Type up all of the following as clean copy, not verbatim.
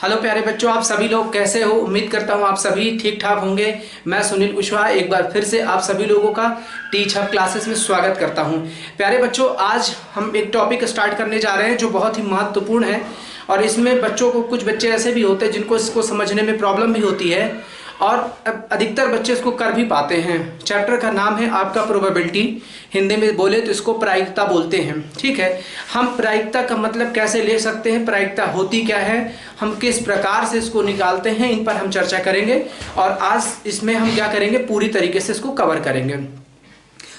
Hello प्यारे बच्चों, आप सभी लोग कैसे हो। उम्मीद करता हूँ आप सभी ठीक ठाक होंगे। मैं सुनील कुशवाहा एक बार फिर से आप सभी लोगों का टीच हब क्लासेस में स्वागत करता हूँ। प्यारे बच्चों, आज हम एक टॉपिक स्टार्ट करने जा रहे हैं जो बहुत ही महत्वपूर्ण है और इसमें बच्चों को कुछ बच्चे ऐसे भी होते हैं जिनको इसको समझने में प्रॉब्लम भी होती है और अधिकतर बच्चे इसको कर भी पाते हैं। चैप्टर का नाम है आपका प्रोबेबिलिटी। हिंदी में बोले तो इसको प्रायिकता बोलते हैं। ठीक है, हम प्रायिकता का मतलब कैसे ले सकते हैं, प्रायिकता होती क्या है, हम किस प्रकार से इसको निकालते हैं, इन पर हम चर्चा करेंगे और आज इसमें हम क्या करेंगे, पूरी तरीके से इसको कवर करेंगे।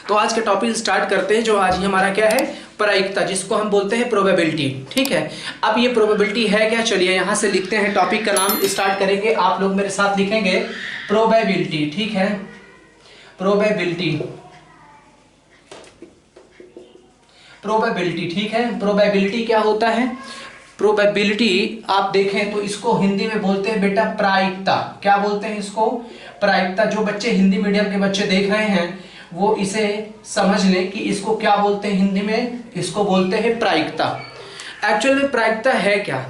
तो आज का टॉपिक स्टार्ट करते हैं जो आज ही हमारा क्या है, प्रायिकता, जिसको हम बोलते हैं प्रोबेबिलिटी। ठीक है, अब ये प्रोबेबिलिटी है क्या, चलिए यहाँ से लिखते हैं। टॉपिक का नाम स्टार्ट करेंगे, आप लोग मेरे साथ लिखेंगे प्रोबेबिलिटी। ठीक है, प्रोबेबिलिटी, प्रोबेबिलिटी। ठीक है, प्रोबेबिलिटी क्या होता है, प्रोबेबिलिटी आप देखें तो इसको हिंदी में बोलते हैं बेटा प्रायिकता। क्या बोलते हैं इसको, प्रायिकता। जो बच्चे हिंदी मीडियम के बच्चे देख रहे हैं वो इसे समझ लें कि इसको क्या बोलते हैं हिंदी में, इसको बोलते हैं प्रायिकता। एक्चुअल में प्रायिकता है क्या,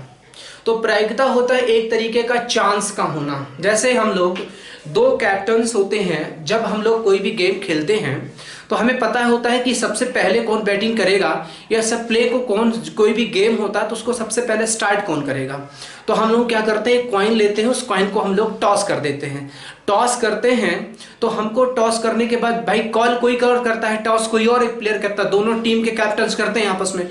तो प्रायिकता होता है एक तरीके का चांस का होना। जैसे हम लोग दो कैप्टन्स होते हैं, जब हम लोग कोई भी गेम खेलते हैं तो हमें पता होता है कि सबसे पहले कौन बैटिंग करेगा या सब प्ले को कौन, कोई भी गेम होता है तो उसको सबसे पहले स्टार्ट कौन करेगा। तो हम लोग क्या करते हैं, कॉइन लेते हैं, उस कॉइन को हम लोग टॉस कर देते हैं। टॉस करते हैं तो हमको टॉस करने के बाद भाई कॉल कोई और करता है, टॉस कोई और एक प्लेयर करता है, दोनों टीम के कैप्टन्स करते हैं आपस में।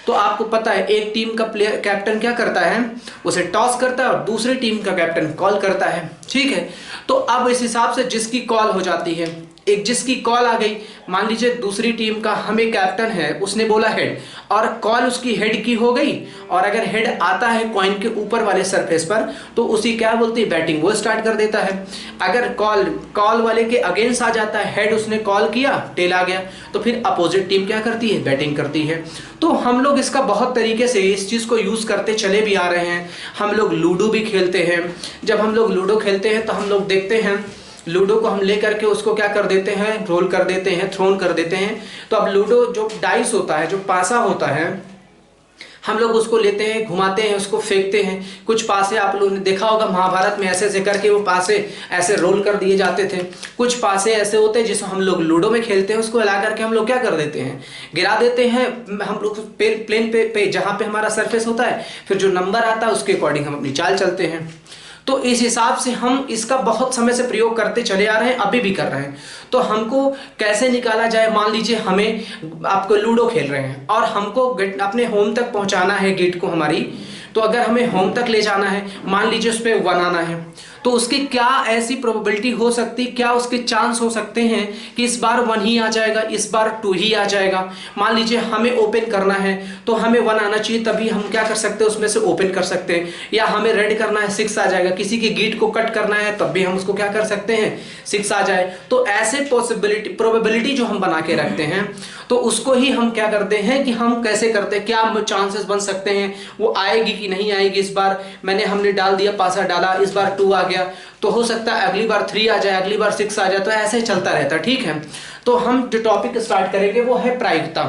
तो आपको पता है एक टीम का प्लेयर कैप्टन क्या करता है, उसे टॉस करता है और दूसरी टीम का कैप्टन कॉल करता है। ठीक है, तो अब इस हिसाब से जिसकी कॉल हो जाती है, एक जिसकी कॉल आ गई, मान लीजिए दूसरी टीम का हमें कैप्टन है, उसने बोला हेड और कॉल उसकी हेड की हो गई, और अगर हेड आता है कॉइन के ऊपर वाले सरफेस पर तो उसी क्या बोलते हैं, बैटिंग, वो स्टार्ट कर देता है। अगर कॉल वाले के अगेंस्ट आ जाता है, हेड उसने कॉल किया, टेल आ गया, तो फिर अपोजिट टीम क्या करती है, बैटिंग करती है। तो हम लोग इसका बहुत तरीके से इस चीज़ को यूज़ करते चले भी आ रहे हैं। हम लोग लूडो भी खेलते हैं। जब हम लोग लूडो खेलते हैं तो हम लोग देखते हैं लूडो को हम लेकर के उसको क्या कर देते हैं, रोल कर देते हैं, थ्रोन कर देते हैं। तो अब लूडो जो डाइस होता है, जो पासा होता है, हम लोग उसको लेते हैं, घुमाते हैं, उसको फेंकते हैं। कुछ पासे आप लोगों ने देखा होगा महाभारत में, ऐसे ऐसे करके वो पासे ऐसे रोल कर दिए जाते थे। कुछ पासे ऐसे होते हैं जिसको हम लोग लूडो में खेलते हैं, उसको हिला करके हम लोग क्या कर देते हैं, गिरा देते हैं। हम लोग प्लेन पे जहाँ पे हमारा सरफेस होता है, फिर जो नंबर आता है उसके अकॉर्डिंग हम अपनी चाल चलते हैं। तो इस हिसाब से हम इसका बहुत समय से प्रयोग करते चले आ रहे हैं, अभी भी कर रहे हैं। तो हमको कैसे निकाला जाए, मान लीजिए हमें, आपको लूडो खेल रहे हैं और हमको अपने होम तक पहुंचाना है गेट को हमारी, तो अगर हमें होम तक ले जाना है, मान लीजिए उस पर 1 आना है, तो उसकी क्या ऐसी प्रोबेबिलिटी हो सकती, क्या उसके चांस हो सकते हैं कि इस बार 1 ही आ जाएगा, इस बार 2 ही आ जाएगा। मान लीजिए हमें ओपन करना है तो हमें 1 आना चाहिए, तभी हम क्या कर सकते हैं, उसमें से ओपन कर सकते हैं। या हमें रेड करना है, 6 आ जाएगा। किसी की गीट को कट करना है तब भी हम उसको क्या कर सकते हैं, 6 आ जाए। तो ऐसे पॉसिबिलिटी, प्रोबेबिलिटी जो हम बना के रखते हैं, तो उसको ही हम क्या करते हैं कि हम कैसे करते हैं, क्या चांसेस बन सकते हैं, वो आएगी कि नहीं आएगी। इस बार हमने डाल दिया, पासा डाला, इस बार 2 आ गया, तो हो सकता है अगली बार 3 आ जाए, अगली बार 6 आ जाए, तो ऐसे चलता रहता है। ठीक है, तो हम जो टॉपिक स्टार्ट करेंगे वो है प्रायिकता।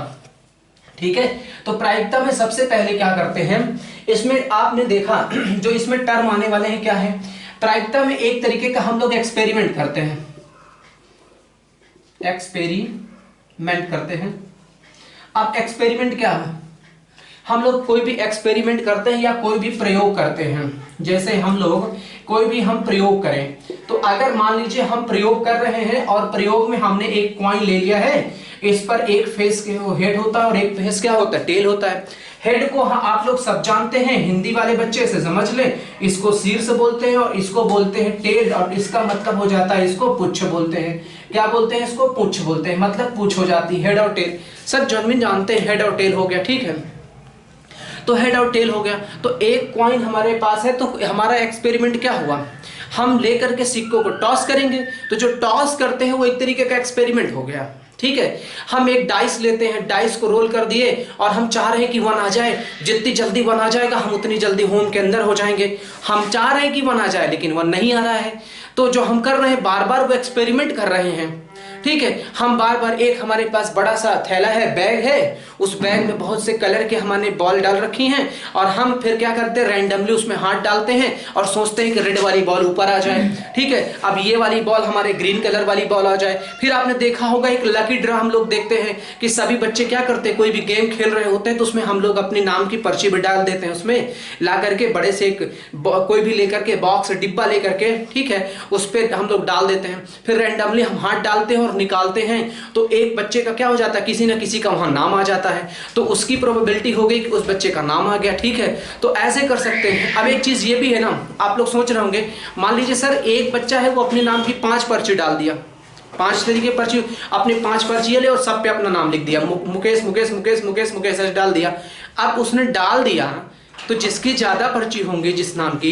ठीक है, तो प्रायिकता में सबसे पहले क्या करते हैं, इसमें आपने देखा जो इसमें टर्म आने वाले हैं क्या है, प्रायिकता में एक तरीके का हम लोग एक्सपेरिमेंट करते हैं, एक्सपेरिमेंट करते हैं। अब एक्सपेरिमेंट क्या है, हम लोग कोई भी एक्सपेरिमेंट करते हैं या कोई भी प्रयोग करते हैं। जैसे हम लोग कोई भी हम प्रयोग करें, तो अगर मान लीजिए हम प्रयोग कर रहे हैं और प्रयोग में हमने एक कॉइन ले लिया है, इस पर एक फेस के हेड होता है और एक फेस क्या होता है, टेल होता है। हेड को आप लोग सब जानते हैं, हिंदी वाले बच्चे से समझ ले, इसको शीर्ष बोलते हैं और इसको बोलते हैं टेल, और इसका मतलब हो जाता है, इसको पुच्छ बोलते हैं। क्या बोलते हैं, इसको पुच्छ बोलते हैं, मतलब पूछ हो जाती है, हेड और टेल। सब जमीन जानते हैं, हेड और टेल हो गया। ठीक है, तो हेड और टेल हो गया। तो एक कॉइन हमारे पास है, तो हमारा एक्सपेरिमेंट क्या हुआ, हम लेकर के सिक्कों को टॉस करेंगे। तो जो टॉस करते हैं वो एक तरीके का एक्सपेरिमेंट हो गया। ठीक है, हम एक डाइस लेते हैं, डाइस को रोल कर दिए और हम चाह रहे हैं कि 1 आ जाए। जितनी जल्दी 1 आ जाएगा हम उतनी जल्दी होम के अंदर हो जाएंगे। हम चाह रहे हैं कि 1 आ जाए लेकिन 1 नहीं आ रहा है। तो जो हम कर रहे हैं, बार बार वो एक्सपेरिमेंट कर रहे हैं। ठीक है। हम बार बार, एक हमारे पास बड़ा सा थैला है, बैग है, उस बैग में बहुत से कलर के हमने बॉल डाल रखी हैं और हम फिर क्या करते हैं, रैंडमली उसमें हाथ डालते हैं और सोचते हैं कि रेड वाली बॉल ऊपर आ जाए। ठीक है, अब ये वाली बॉल हमारे ग्रीन कलर वाली बॉल आ जाए। फिर आपने देखा होगा एक लकी ड्रा हम लोग देखते हैं कि सभी बच्चे क्या करते हैं, कोई भी गेम खेल रहे होते हैं तो उसमें हम लोग अपने नाम की पर्ची भी डाल देते हैं, उसमें ला करके बड़े से एक कोई भी लेकर के बॉक्स डिब्बा लेकर के, ठीक है, उस पर हम लोग डाल देते हैं। फिर रैंडमली हम हाथ डालते हैं और निकालते हैं तो एक बच्चे का क्या हो जाता है, किसी ना किसी का वहां नाम आ जाता है, तो उसकी प्रोबेबिलिटी हो गई कि उस बच्चे का नाम आ गया। ठीक है, तो ऐसे कर सकते हैं। अब एक चीज ये भी है ना, आप लोग सोच रहे होंगे, मान लीजिए सर एक बच्चा है वो अपने नाम की 5 पर्ची डाल दिया, 5 तरीके पर्ची, अपने 5 पर्ची ले और सब पे अपना नाम लिख दिया, मुकेश मुकेश मुकेश मुकेश मुकेश ऐसे डाल दिया। अब उसने डाल दिया तो जिसकी ज्यादा पर्ची होंगी जिस नाम की,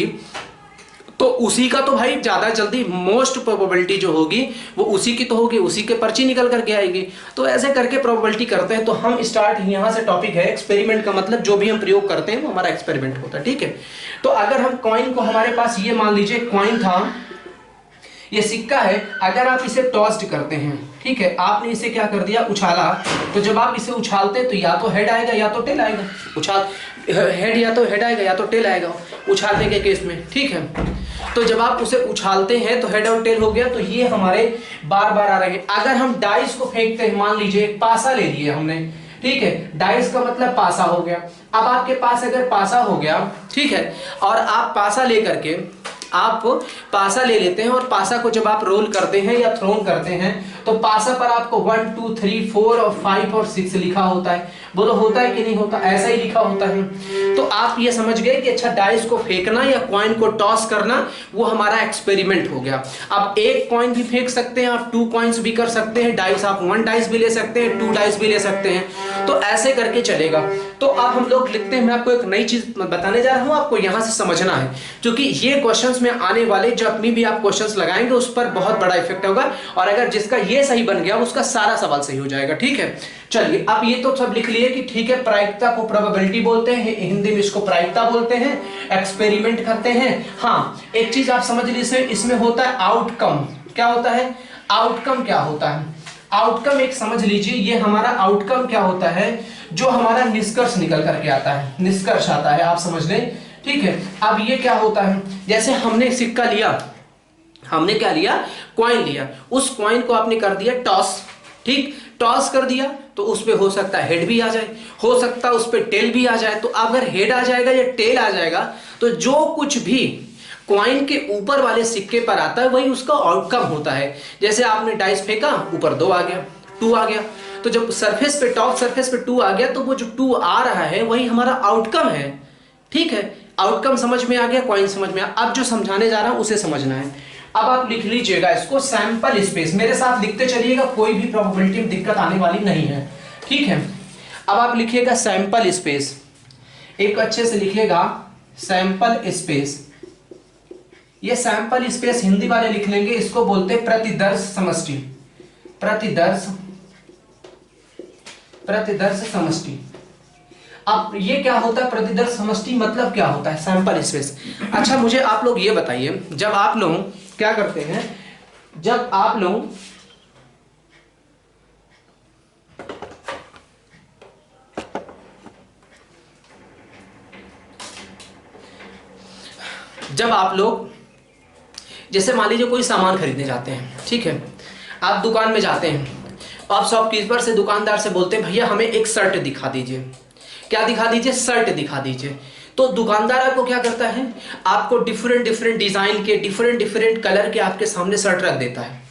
तो उसी का तो भाई ज्यादा जल्दी मोस्ट प्रोबेबिलिटी जो होगी वो उसी की तो होगी, उसी के पर्ची निकल करके आएगी। तो ऐसे करके प्रोबेबिलिटी करते हैं। तो हम स्टार्ट यहां से टॉपिक है एक्सपेरिमेंट का, मतलब जो भी हम प्रयोग करते हैं वो हमारा एक्सपेरिमेंट होता है। ठीक है, तो अगर हम कॉइन को, हमारे पास ये मान लीजिए कॉइन था, ये सिक्का है, अगर आप इसे टॉस्ड करते हैं, ठीक है, आपने इसे क्या कर दिया, उछाला, तो जब आप इसे उछालते हैं तो या तो हेड आएगा या तो टेल आएगा, उछाल हेड या तो हेड आएगा या तो टेल आएगा उछालने के केस में। ठीक है, तो जब आप उसे उछालते हैं तो हेड और टेल हो गया, तो ये हमारे बार बार आ रहे हैं। अगर हम डाइस को फेंकते हैं, मान लीजिए एक पासा ले लिए हमने, ठीक है, डाइस का मतलब पासा हो गया। अब आपके पास अगर पासा हो गया, ठीक है, और आप पासा लेकर के आप पासा ले लेते हैं और पासा को जब आप रोल करते हैं या थ्रोन करते हैं तो पासा पर आपको 1 2 3 4 और 5 और 6 लिखा होता है। बोलो होता है कि नहीं होता, ऐसा ही लिखा होता है। तो आप ये समझ गए कि अच्छा डाइस को फेंकना या कॉइन को टॉस करना वो हमारा एक्सपेरिमेंट हो गया। आप एक कॉइन भी फेंक सकते हैं, आप 2 कॉइन्स भी कर सकते हैं, डाइस आप 1 डाइस भी ले सकते हैं, 2 डाइस भी ले सकते हैं, तो ऐसे करके चलेगा। तो अब हम लोग लिखते हैं, मैं आपको एक नई चीज बताने जा रहा हूं, आपको यहां से समझना है, क्योंकि ये क्वेश्चंस में आने वाले जब भी आप क्वेश्चंस लगाएंगे उस पर बहुत बड़ा इफेक्ट होगा, और अगर जिसका ये सही बन गया उसका सारा सवाल सही हो जाएगा। ठीक है, चलिए अब ये तो सब लिख लिए कि ठीक है, प्रायिकता को प्रोबेबिलिटी बोलते हैं, हिंदी में इसको प्रायिकता बोलते हैं, एक्सपेरिमेंट करते हैं। हाँ, एक चीज आप समझ लीजिए, इसमें होता है आउटकम। क्या होता है आउटकम? क्या होता है आउटकम? एक समझ लीजिए, ये हमारा आउटकम क्या होता है, जो हमारा निष्कर्ष निकल करके आता है, निष्कर्ष आता है, आप समझ लें। ठीक है, अब ये क्या होता है, जैसे हमने सिक्का लिया, हमने क्या लिया, कॉइन लिया, उस कॉइन को आपने कर दिया टॉस, ठीक, टॉस कर दिया तो उस पे हो सकता है हेड भी आ जाए, हो सकता है उस पे टेल भी आ जाए। तो अगर हेड आ जाएगा या टेल आ जाएगा तो जो कुछ भी कॉइन के ऊपर वाले सिक्के पर आता है वही उसका आउटकम होता है। जैसे आपने डाइस फेंका, ऊपर 2 आ गया, 2 आ गया, तो जब सरफेस पे, टॉप सरफेस पे 2 आ गया तो वो जो 2 आ रहा है वही हमारा आउटकम है। ठीक है, आउटकम समझ में आ गया, कॉइन समझ में आ। अब जो समझाने जा रहा हूं उसे समझना है। अब आप लिख लीजिएगा इसको, सैंपल स्पेस, मेरे साथ लिखते चलिएगा, कोई भी प्रोबेबिलिटी में दिक्कत आने वाली नहीं है। ठीक है, अब आप लिखिएगा सैंपल स्पेस, एक अच्छे से लिखिएगा सैंपल स्पेस। ये सैंपल स्पेस हिंदी वाले लिख लेंगे, इसको बोलते हैं प्रतिदर्श समष्टि, प्रतिदर्श समष्टि। अब ये क्या होता है प्रतिदर्श समष्टि, मतलब क्या होता है सैंपल स्पेस? अच्छा मुझे आप लोग ये बताइए, जब आप लोग क्या करते हैं, जब आप लोग जैसे मान लीजिए कोई सामान खरीदने जाते हैं, ठीक है, आप दुकान में जाते हैं, आप शॉपकीपर से, दुकानदार से बोलते हैं भैया हमें एक शर्ट दिखा दीजिए। क्या दिखा दीजिए? शर्ट दिखा दीजिए। तो दुकानदार आपको क्या करता है, आपको डिफरेंट डिजाइन के, डिफरेंट कलर के आपके सामने शर्ट रख देता है।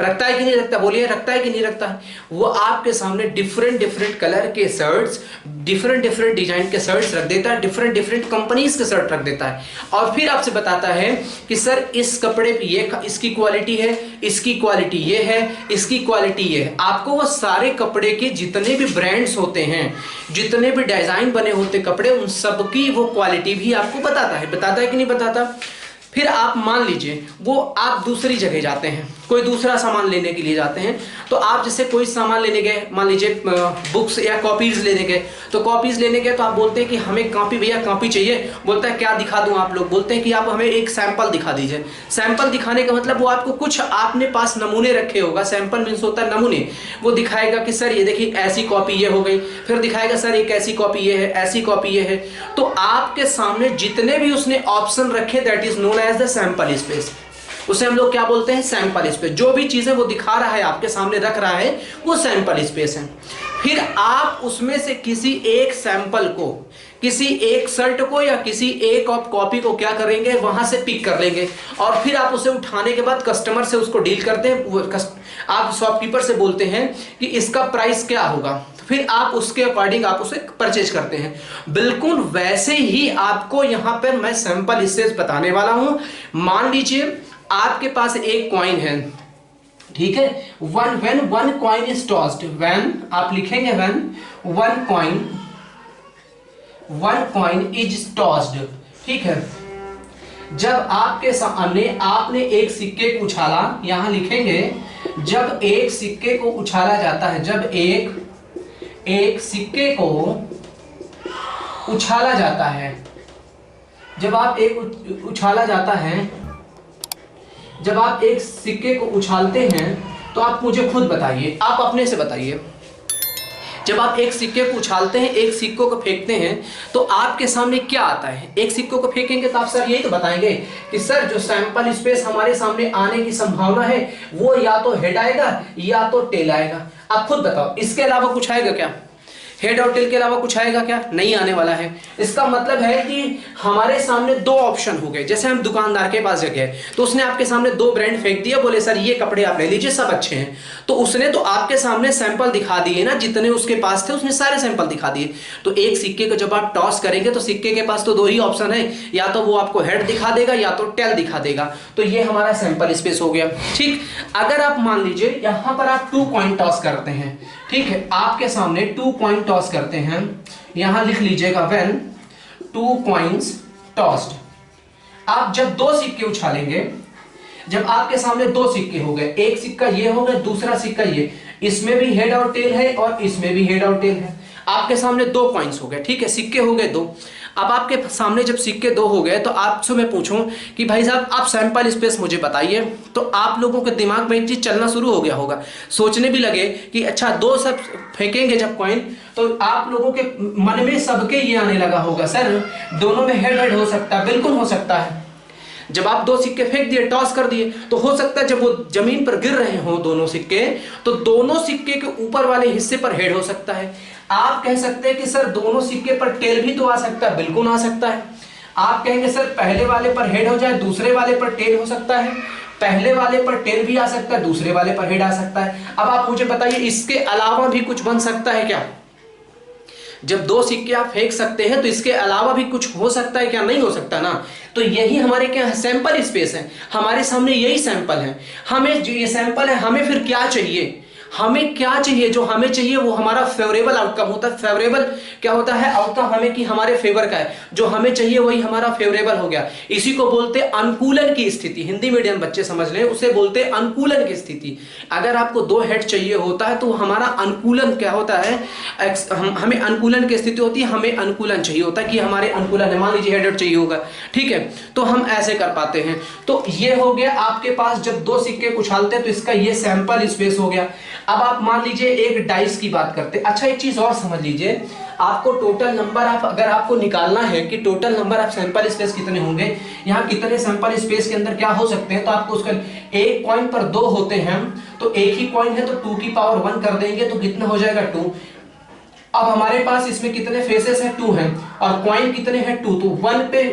रखता है कि नहीं रखता? बोलिए, रखता है कि नहीं रखता? वो आपके सामने डिफरेंट कलर के शर्ट्स, डिफरेंट डिजाइन के शर्ट्स रख देता है, डिफरेंट कंपनीज के शर्ट रख देता है, और फिर आपसे बताता है कि सर इस कपड़े पे ये इसकी क्वालिटी है, इसकी क्वालिटी ये है, इसकी क्वालिटी ये है। आपको वो सारे कपड़े के जितने भी ब्रांड्स होते हैं, जितने भी डिजाइन बने होते कपड़े, उन सबकी वो क्वालिटी भी आपको बताता है कि नहीं बताता? फिर आप मान लीजिए वो आप दूसरी जगह जाते हैं, कोई दूसरा सामान लेने के लिए जाते हैं। तो आप जैसे कोई सामान लेने गए, मान लीजिए बुक्स या कॉपीज लेने गए, तो कॉपीज लेने गए तो आप बोलते हैं कि हमें कॉपी, भैया कॉपी चाहिए। बोलता है क्या दिखा दूं, आप लोग बोलते हैं कि आप हमें एक सैंपल दिखा दीजिए। सैंपल दिखाने का मतलब वो आपको कुछ आपने पास नमूने रखे होगा, सैंपल मीन्स होता है नमूने। वो दिखाएगा कि सर ये देखिए ऐसी कॉपी ये हो गई, फिर दिखाएगा सर एक ऐसी कॉपी ये है, ऐसी कॉपी ये है। तो आपके सामने जितने भी उसने ऑप्शन रखे, that is known as the sample space. उसे हम लोग क्या बोलते हैं, सैंपल स्पेस। जो भी चीजें वो दिखा रहा है, आपके सामने रख रहा है, वो सैंपल स्पेस है। फिर आप उसमें से किसी एक सैंपल को, किसी एक शर्ट को या किसी एक कॉपी को क्या करेंगे, वहां से पिक कर लेंगे और फिर आप उसे उठाने के बाद कस्टमर से उसको डील करते हैं। आप शॉपकीपर से बोलते हैं कि इसका प्राइस क्या होगा, फिर आप उसके अकॉर्डिंग आप उसे परचेज करते हैं। बिल्कुल वैसे ही आपको यहां पर मैं सैंपल स्पेस बताने वाला हूं। मान लीजिए आपके पास एक कॉइन है, ठीक है, when one coin is tossed, when आप लिखेंगे when one coin is tossed, ठीक है। जब आपके सामने आपने एक सिक्के को उछाला, यहां लिखेंगे जब एक सिक्के को उछाला जाता है, जब एक सिक्के को उछाला जाता है, जब आप एक उछाला जाता है, जब आप एक सिक्के को उछालते हैं तो आप मुझे खुद बताइए, आप अपने से बताइए। जब आप एक सिक्के को उछालते हैं, एक सिक्कों को फेंकते हैं, तो आपके सामने क्या आता है। एक सिक्कों को फेंकेंगे तो आप सर यही तो बताएंगे कि सर जो सैंपल स्पेस हमारे सामने आने की संभावना है वो या तो हेड आएगा या तो टेल आएगा। आप खुद बताओ, इसके अलावा कुछ आएगा क्या? हेड और टेल के अलावा कुछ आएगा क्या? नहीं आने वाला है। इसका मतलब है कि हमारे सामने दो ऑप्शन हो गए। जैसे हम दुकानदार के पास गए तो उसने आपके सामने दो ब्रांड फेंक दिया, बोले सर ये कपड़े आप ले लीजिए, सब अच्छे हैं। तो उसने तो आपके सामने सैंपल दिखा दिए ना, जितने उसके पास थे उसने सारे सैंपल दिखा दिए। तो एक सिक्के को जब आप टॉस करेंगे तो सिक्के के पास तो दो ही ऑप्शन है, या तो वो आपको हेड दिखा देगा या तो टेल दिखा देगा। तो ये हमारा सैंपल स्पेस हो गया। ठीक, अगर आप मान लीजिए यहां पर आप 2 कॉइन टॉस करते हैं, ठीक है, आपके सामने 2 कॉइन टॉस करते हैं, यहां लिख लीजिएगा व्हेन 2 कॉइन्स टॉस्ड। आप जब दो सिक्के उछालेंगे, जब आपके सामने दो सिक्के हो गए, एक सिक्का ये हो गया, दूसरा सिक्का ये, इसमें भी हेड और टेल है और इसमें भी हेड और टेल है। आपके सामने 2 कॉइन्स हो गए, ठीक है, सिक्के हो गए 2। अब आपके सामने जब सिक्के 2 हो गए तो आपसे मैं पूछूं कि भाई साहब आप सैंपल स्पेस मुझे बताइए, तो आप लोगों के दिमाग में एक चीज चलना शुरू हो गया होगा, सोचने भी लगे कि अच्छा 2 सब फेंकेंगे जब कॉइन, तो आप लोगों के मन में सबके ये आने लगा होगा सर दोनों में हेड हो सकता है। बिल्कुल हो सकता है। जब आप 2 सिक्के फेंक दिए, टॉस कर दिए, तो हो सकता है जब वो जमीन पर गिर रहे हो दोनों सिक्के, तो दोनों सिक्के के ऊपर वाले हिस्से पर हेड हो सकता है। आप कह सकते हैं कि सर दोनों सिक्के पर टेल भी तो आ सकता है। बिल्कुल आ सकता है। आप कहेंगे सर पहले वाले पर हेड हो जाए, दूसरे वाले पर टेल हो सकता है। पहले वाले पर टेल भी आ सकता है, दूसरे वाले पर हेड आ सकता है। अब आप मुझे बताइए इसके अलावा भी कुछ बन सकता है क्या? जब 2 सिक्के आप फेंक सकते हैं तो इसके अलावा भी कुछ हो सकता है क्या? नहीं हो सकता ना। तो यही हमारे क्या सैंपल स्पेस है, हमारे सामने यही सैंपल है। हमें जो ये सैंपल है, हमें फिर क्या चाहिए? हमें क्या चाहिए? जो हमें चाहिए वो हमारा फेवरेबल आउटकम होता है। फेवरेबल क्या होता है? आउटकम हमें कि हमारे फेवर का है। जो हमें चाहिए वही हमारा फेवरेबल हो गया। इसी को बोलते हैं अनुकूलन की स्थिति। हिंदी मीडियम बच्चे समझ लें, उसे बोलते हैं अनुकूलन की स्थिति। अगर आपको 2 हेड चाहिए होता है तो हमारा अनुकूलन क्या होता है? हमें अनुकूलन की स्थिति होती है, हमें अनुकूलन चाहिए होता है कि हमारे अनुकूलन है। मान लीजिए हेड चाहिए होगा, ठीक है, तो हम ऐसे कर पाते हैं। तो ये हो गया आपके पास जब 2 सिक्के उछालते हैं तो इसका ये सैंपल स्पेस हो गया। अब आप मान लीजिए एक डाइस की बात करते हैं। अच्छा एक चीज और समझ लीजिए, आपको टोटल नंबर अगर आपको निकालना है कि total number of sample space कितने होंगे, यहाँ कितने सैंपल स्पेस के अंदर क्या हो सकते हैं, तो आपको उसका एक कॉइन पर 2 होते हैं, तो एक ही कॉइन है तो 2 की पावर 1 कर देंगे तो कितना हो जाएगा 2। अब हमारे पास इसमें कितने फेसेस हैं? 2 हैं, और कॉइन कितने हैं? 2। तो 1 पे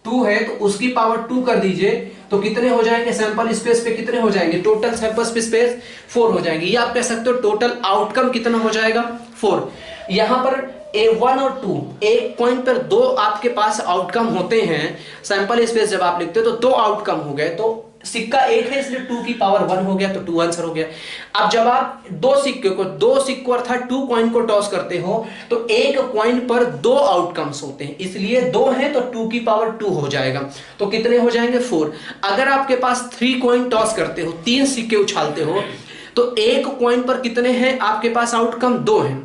2 है तो उसकी पावर 2 कर दीजिए तो कितने हो जाएंगे सैंपल स्पेस पे? कितने हो जाएंगे? टोटल सैंपल स्पेस 4 हो जाएंगे। ये आप कह सकते हो टोटल आउटकम कितना हो जाएगा? 4। यहां पर A1 और 2, एक पॉइंट पर 2 आपके पास आउटकम होते हैं। सैंपल स्पेस जब आप लिखते हो तो 2 आउटकम हो गए, तो सिक्का एक है इसलिए 2 की पावर 1 हो गया, तो 2 आंसर हो गया। अब जब आप दो सिक्कों अर्थात 2 कॉइन को टॉस करते हो तो एक कॉइन पर 2 आउटकम्स होते हैं, इसलिए 2 है तो 2 की पावर 2 हो जाएगा, तो कितने हो जाएंगे 4। अगर आपके पास 3 कॉइन टॉस करते हो, 3 सिक्के उछालते हो, तो एक कॉइन पर कितने हैं आपके पास आउटकम 2 हैं,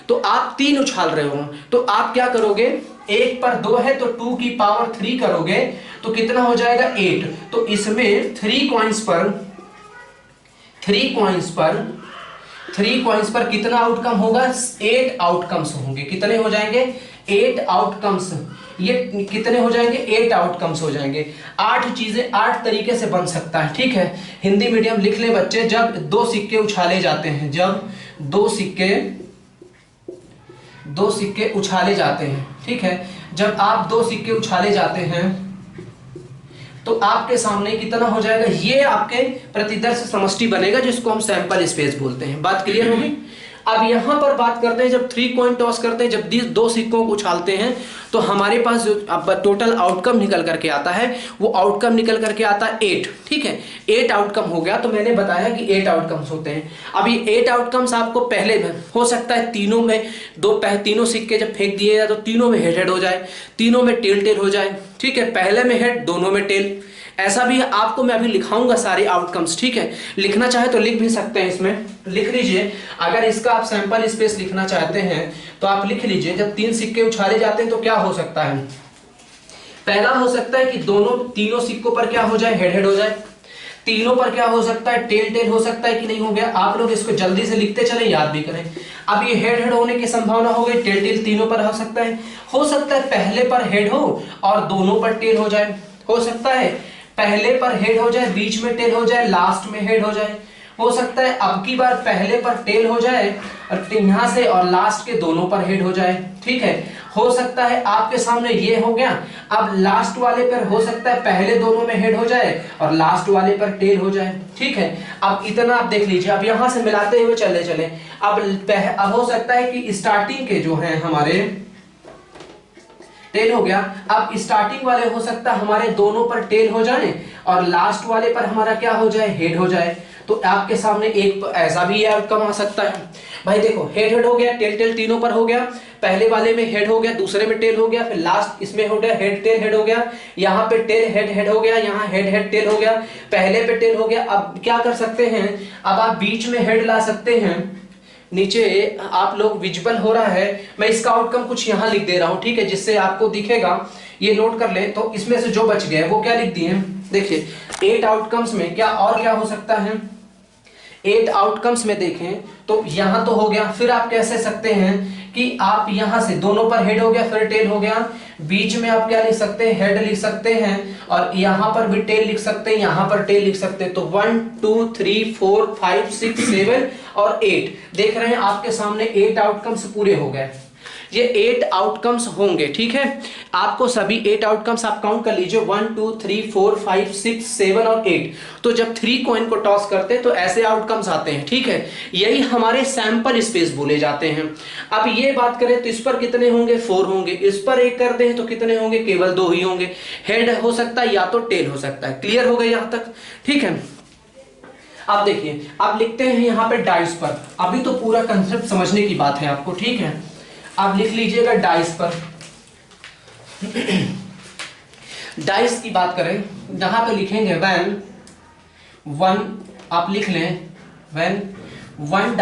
तो आप 3 उछाल रहे हो, तो आप क्या करोगे, एक पर 2 है तो 2 की पावर 3 करोगे तो कितना हो जाएगा 8। तो इसमें 3 कॉइंस पर कितना आउटकम होगा, 8 आउटकम्स होंगे। कितने हो जाएंगे 8 आउटकम्स, ये कितने हो जाएंगे 8 आउटकम्स हो जाएंगे। 8 चीजें 8 तरीके से बन सकता है, ठीक है। हिंदी मीडियम लिख ले बच्चे, जब 2 सिक्के उछाले जाते हैं, जब 2 सिक्के उछाले जाते हैं, ठीक है, जब आप 2 सिक्के उछाले जाते हैं तो आपके सामने कितना हो जाएगा, ये आपके प्रतिदर्श समष्टि बनेगा जिसको हम सैंपल स्पेस बोलते हैं। बात क्लियर होगी। अब यहां पर बात करते हैं, जब 3 कॉइन टॉस करते हैं, जब 2 सिक्कों को उछालते हैं तो हमारे पास जो टोटल आउटकम निकल करके आता है वो आउटकम निकल करके आता है 8, ठीक है। 8 आउटकम हो गया, तो मैंने बताया कि 8 आउटकम्स होते हैं। अब ये 8 आउटकम्स आपको पहले हो सकता है तीनों में तीनों सिक्के जब फेंक दिए जाए तो तीनों में हेड हो जाए, तीनों में टेल हो जाए, ठीक है। पहले में हेड, दोनों में टेल, ऐसा भी आपको मैं अभी लिखाऊंगा सारे आउटकम्स, ठीक है। लिखना चाहे तो लिख भी सकते हैं, इसमें लिख लीजिए। अगर इसका आप सैंपल स्पेस लिखना चाहते हैं तो आप लिख लीजिए, जब 3 सिक्के उछाले जाते हैं तो क्या हो सकता है, पहला हो सकता है कि तीनों सिक्कों पर क्या हो जाए, हेड हो जाए। तीनों पर क्या हो सकता है, टेल हो सकता है कि नहीं हो गया। आप लोग इसको जल्दी से लिखते चले, याद भी करें। अब ये हेड होने की संभावना हो गई, टेल तीनों पर हो सकता है पहले पर हेड हो और दोनों पर टेल हो जाए, हो सकता है पहले पर हेड हो जाए, बीच में टेल हो जाए, लास्ट में हेड हो जाए, हो सकता है अब की बार पहले पर टेल हो जाए और यहां से और लास्ट के दोनों पर हेड हो जाए, ठीक है। हो सकता है आपके सामने ये हो गया, अब लास्ट वाले पर हो सकता है पहले दोनों में हेड हो जाए और लास्ट वाले पर टेल हो जाए, ठीक है। अब इतना आप देख लीजिए। अब यहां से मिलाते हुए चले अब हो सकता है कि स्टार्टिंग के जो हैं हमारे टेल हो गया, अब स्टार्टिंग वाले हो सकता है हमारे दोनों पर टेल हो जाए और लास्ट वाले पर हमारा क्या हो जाए, हेड हो जाए। तो आपके सामने एक ऐसा भी आउटकम आ सकता है। भाई देखो, हेड हो गया, टेल तीनों पर हो गया, पहले वाले में हेड हो गया, दूसरे में टेल हो गया, फिर लास्ट इसमें हो गया हेड हो गया, यहाँ पे टेल हेड हो गया, यहाँ हेड टेल हो गया, पहले पे टेल हो गया। अब क्या कर सकते हैं, अब आप बीच में हेड ला सकते हैं। नीचे आप लोग विजुअल हो रहा है, मैं इसका आउटकम कुछ यहाँ लिख दे रहा हूँ, ठीक है, जिससे आपको दिखेगा, ये नोट कर ले। तो इसमें से जो बच गए वो क्या लिख दिए, देखिए 8 आउटकम्स में क्या और क्या हो सकता है। 8 आउटकम्स में देखें तो यहां तो हो गया, फिर आप कह सकते हैं कि आप यहां से दोनों पर हेड हो गया, फिर टेल हो गया, बीच में आप क्या लिख सकते हैं, हेड लिख सकते हैं, और यहां पर भी टेल लिख सकते हैं, यहां पर टेल लिख सकते हैं। तो 1 2 3 4 5 6 7 और 8 देख रहे हैं आपके सामने 8 आउटकम्स पूरे हो गए। ये 8 आउटकम्स होंगे, ठीक है। आपको सभी 8 आउटकम्स आप काउंट कर लीजिए, 1 2 3 4 5 6 7 और 8। तो जब 3 कॉइन को टॉस करते हैं तो ऐसे आउटकम्स आते हैं, ठीक है। यही हमारे सैंपल स्पेस बोले जाते हैं। अब ये बात करें तो इस पर कितने होंगे, 4 होंगे। इस पर 1 कर दें तो कितने होंगे, केवल 2 ही होंगे। हेड हो सकता है या तो टेल हो सकता है। क्लियर हो गया यहां तक, ठीक है। अब देखिए, अब लिखते हैं यहां पे डाइस पर। अभी तो पूरा कंसेप्ट समझने की बात है आपको, ठीक है। आप लिख लीजिएगा डाइस पर। डाइस की बात करें, जहां पे लिखेंगे व्हेन वन, आप लिख लें when one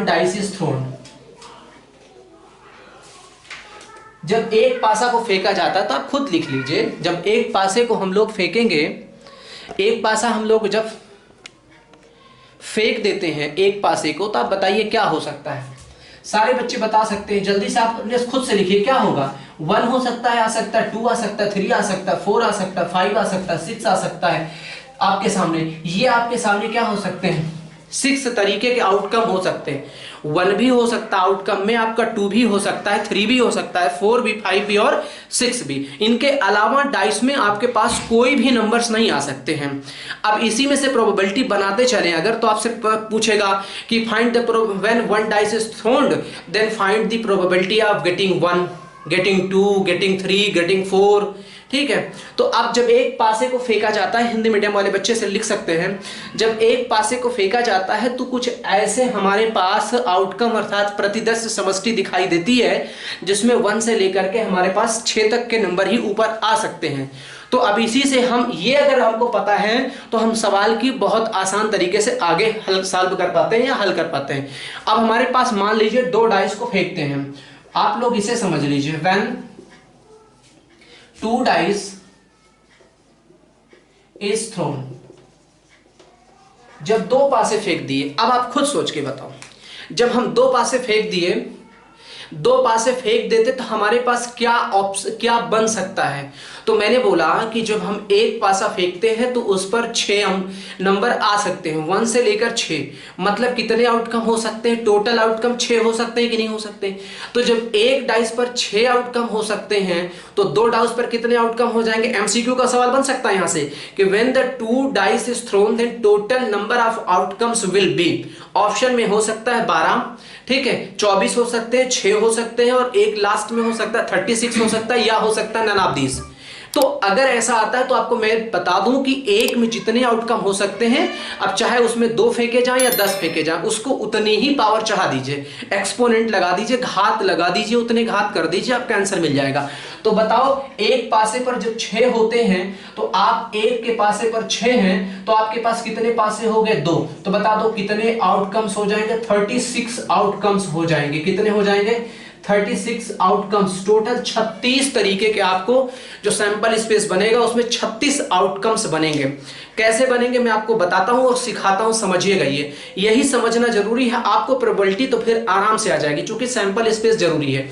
dice is thrown. जब एक पासा को फेंका जाता है तो आप खुद लिख लीजिए, जब एक पासे को हम लोग फेंकेंगे, एक पासा हम लोग जब फेंक देते हैं एक पासे को, तो आप बताइए क्या हो सकता है। सारे बच्चे बता सकते हैं, जल्दी से आप अपने खुद से लिखिए क्या होगा। 1 हो सकता है, आ सकता है 2 आ सकता है, 3 आ सकता है, 4 आ सकता है, 5 आ सकता है, 6 आ सकता है। आपके सामने ये आपके सामने क्या हो सकते हैं, 6 तरीके के आउटकम हो सकते हैं। 1 भी हो सकता है आउटकम में आपका, 2 भी हो सकता है, 3 भी हो सकता है, 4 भी, 5 भी और 6 भी। इनके अलावा डाइस में आपके पास कोई भी नंबर्स नहीं आ सकते हैं। अब इसी में से प्रोबेबिलिटी बनाते चलें अगर, तो आपसे पूछेगा कि find the when one dice is thrown then find the probability of getting 1, getting 2, getting 3, getting 4, ठीक है। तो अब जब एक पासे को फेंका जाता है, हिंदी मीडियम वाले बच्चे से लिख सकते हैं, जब एक पासे को फेंका जाता है तो कुछ ऐसे हमारे पास आउटकम अर्थात प्रतिदर्श समष्टि दिखाई देती है जिसमें 1 से लेकर के हमारे पास 6 तक के नंबर ही ऊपर आ सकते हैं। तो अब इसी से हम ये अगर हमको पता है तो हम सवाल की बहुत आसान तरीके से आगे हल सॉल्व कर पाते हैं या हल कर पाते हैं। अब हमारे पास मान लीजिए 2 डाइस को फेंकते हैं, आप लोग इसे समझ लीजिए, व्हेन 2 dice is thrown, जब 2 पासे फेंक दिए। अब आप खुद सोच के बताओ, जब हम 2 पासे फेंक दिए, 2 पासे फेंक देते तो हमारे पास क्या बन सकता है। तो मैंने बोला कि जब हम एक पासा फेंकते हैं तो उस पर 6 नंबर आ सकते हैं, 1 से लेकर 6, मतलब कितने आउटकम हो सकते हैं, टोटल आउटकम 6 हो सकते हैं कि नहीं हो सकते। तो जब एक डाइस पर 6 आउटकम हो सकते हैं तो 2 डाइस पर कितने आउटकम हो जाएंगे। एमसीक्यू का सवाल बन सकता है यहां से कि when the 2 dice is thrown then total number of outcomes will be, option में हो सकता है 12, ठीक है, 24 हो सकते हैं, 6 हो सकते हैं और एक लास्ट में हो सकता है 36 हो सकता है, या हो सकता है नन ऑफ दीस। तो अगर ऐसा आता है तो आपको मैं बता दूं कि एक में जितने आउटकम हो सकते हैं, अब चाहे उसमें 2 फेंके जाएं या 10 फेंके जाएं, उसको उतनी ही पावर चढ़ा दीजिए, एक्सपोनेंट लगा दीजिए, घात लगा दीजिए, उतने घात कर दीजिए, आपका आंसर मिल जाएगा। तो बताओ, एक पासे पर जब 6 होते हैं तो आप एक के पासे पर 6 हैं तो आपके पास कितने पासे हो गए, 2। तो बता दो कितने आउटकम्स हो जाएंगे, 36 आउटकम्स हो जाएंगे। कितने हो जाएंगे, 36 आउटकम्स। टोटल 36 तरीके के आपको जो सैंपल स्पेस बनेगा उसमें 36 आउटकम्स बनेंगे। कैसे बनेंगे मैं आपको बताता हूं और सिखाता हूं, समझिएगा। यही समझना जरूरी है, आपको प्रोबेबिलिटी तो फिर आराम से आ जाएगी क्योंकि सैंपल स्पेस जरूरी है।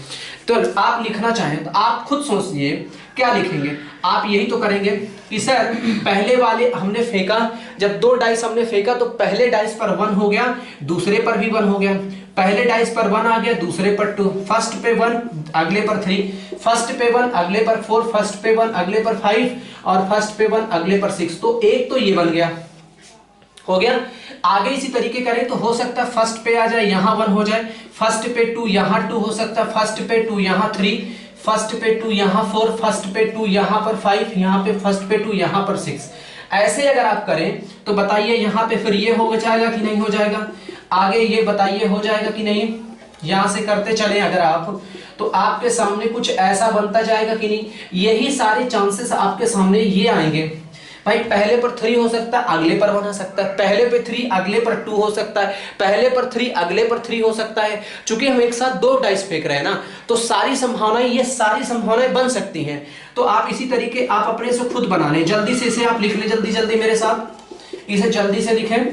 तो आप लिखना चाहें तो आप खुद सोचिए क्या लिखेंगे। आप यही तो करेंगे कि सर पहले वाले हमने फेंका, जब 2 डाइस हमने फेंका तो पहले डाइस पर 1 हो गया, दूसरे पर भी 1 हो गया, पहले डाइस पर 1 आ गया, दूसरे पर 2, फर्स्ट पे 1 अगले पर 3, फर्स्ट पे 1 अगले पर 4, फर्स्ट पे 1 अगले पर 5 और फर्स्ट पे 1 अगले पर 6। तो एक तो ये बन गया, हो गया। आगे इसी तरीके करें तो हो सकता है फर्स्ट पे आ जाए, यहां 1 हो जाए, फर्स्ट पे 2 यहां 2 हो सकता है, फर्स्ट पे 2 यहां 3, फर्स्ट पे 2 यहां 4, फर्स्ट पे 2 यहां पर 5, यहां पे फर्स्ट पे 2 यहां पर 6। ऐसे अगर आप करें तो बताइए यहां पे फिर ये हो जाएगा कि नहीं हो जाएगा, आगे ये बताइए हो जाएगा कि नहीं। यहां से करते चले अगर आप तो आपके सामने कुछ ऐसा बनता जाएगा कि नहीं। यही सारे चांसेस आपके सामने ये आएंगे। भाई पहले पर 3 हो सकता है, अगले पर 1 हो सकता है, पहले पे 3 अगले पर 2 हो सकता है, पहले पर 3 अगले पर 3 हो सकता है। चूंकि हम एक साथ 2 डाइस फेंक रहे हैं ना, तो सारी संभावनाएं, ये सारी संभावनाएं बन सकती हैं। तो आप इसी तरीके आप अपने से खुद बना लें। जल्दी से इसे आप लिख लें, जल्दी जल्दी मेरे साथ इसे जल्दी से लिखें,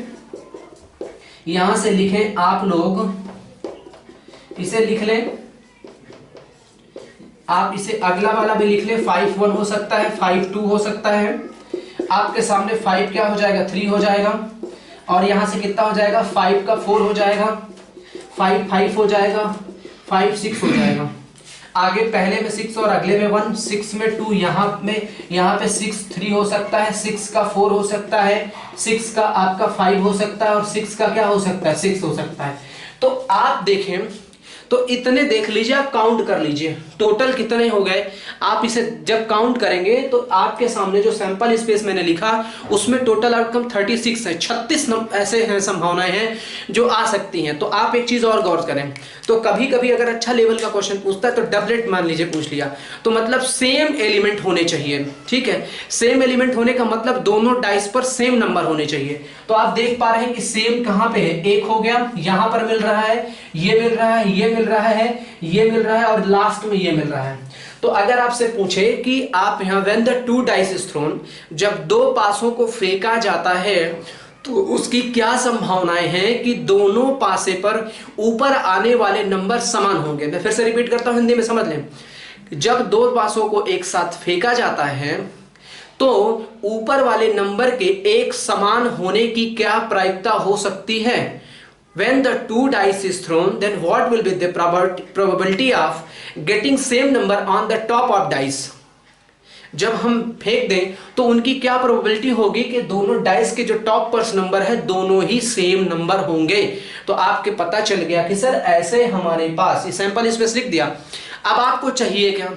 यहां से लिखें आप लोग, इसे लिख लें आप, इसे अगला वाला भी लिख लें। 5 1 हो सकता है, 5 2 हो सकता है। आपके सामने 5 क्या हो जाएगा, 3 हो जाएगा, और यहां से कितना हो जाएगा, 5 का 4 हो जाएगा, 5 5 हो जाएगा, 5 6 हो जाएगा। आगे पहले में 6 और अगले में 1, 6 में 2, यहाँ पे 6 3 हो सकता है, 6 का 4 हो सकता है, 6 का आपका 5 हो सकता है और 6 का क्या हो सकता है, 6 हो सकता है। तो आप देखें तो इतने देख लीजिए, आप काउंट कर लीजिए टोटल कितने हो गए। आप इसे जब काउंट करेंगे तो आपके सामने जो सैंपल स्पेस मैंने लिखा उसमें टोटल आउटकम 36 है, 36 ऐसे हैं संभावनाएं हैं जो आ सकती हैं। तो आप एक चीज और गौर करें, तो कभी कभी अगर अच्छा लेवल का क्वेश्चन पूछता है तो डबलेट मान लीजिए पूछ लिया, तो मतलब सेम एलिमेंट होने चाहिए, ठीक है। सेम एलिमेंट होने का मतलब दोनों डाइस पर सेम नंबर होने चाहिए। तो आप देख पा रहे हैं कि सेम कहां पे है, 1 हो गया, यहां पर मिल रहा है, ये मिल रहा है, ये मिल रहा है, ये मिल रहा है और लास्ट में ये मिल रहा है। तो अगर आपसे पूछे कि आप यहां when the 2 dice is thrown, जब 2 पासों को फेंका जाता है तो उसकी क्या संभावनाएं हैं कि दोनों पासे पर ऊपर आने वाले नंबर समान होंगे। मैं फिर से रिपीट करता हूं, हिंदी में समझ लें। जब 2 पासों को एक साथ फेंका जाता है तो ऊपर वाले नंबर के एक समान होने की क्या प्रायिकता हो सकती है। When the 2 dice is thrown, then what will be the probability of getting same number on the top of dice? जब हम फेंक दें तो उनकी क्या प्रोबेबिलिटी होगी कि दोनों डाइस के जो टॉप पर्स नंबर है दोनों ही सेम नंबर होंगे। तो आपके पता चल गया कि सर ऐसे हमारे पास ये सैंपल स्पेस लिख दिया। अब आपको चाहिए क्या,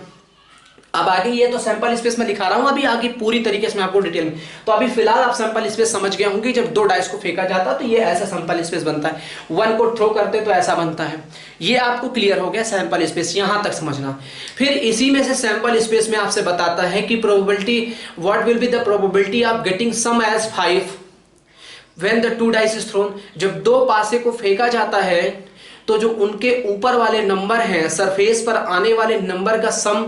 अब आगे ये तो सैंपल स्पेस में लिखा रहा हूं, अभी आगे पूरी तरीके से मैं आपको डिटेल में, तो अभी फिलहाल आप सैंपल स्पेस समझ गए होंगे। जब दो डाइस को फेंका जाता तो ये ऐसा सैंपल स्पेस बनता है, वन को थ्रो करते तो ऐसा बनता है। ये आपको क्लियर हो गया सैंपल स्पेस, यहां तक समझना। फिर इसी में से सैंपल स्पेस में आपसे बताता है कि probability, what will be the probability of getting sum as 5 when the two dice is thrown. जब दो पासे को फेंका जाता है तो जो उनके ऊपर वाले नंबर हैं, सरफेस पर आने वाले नंबर का सम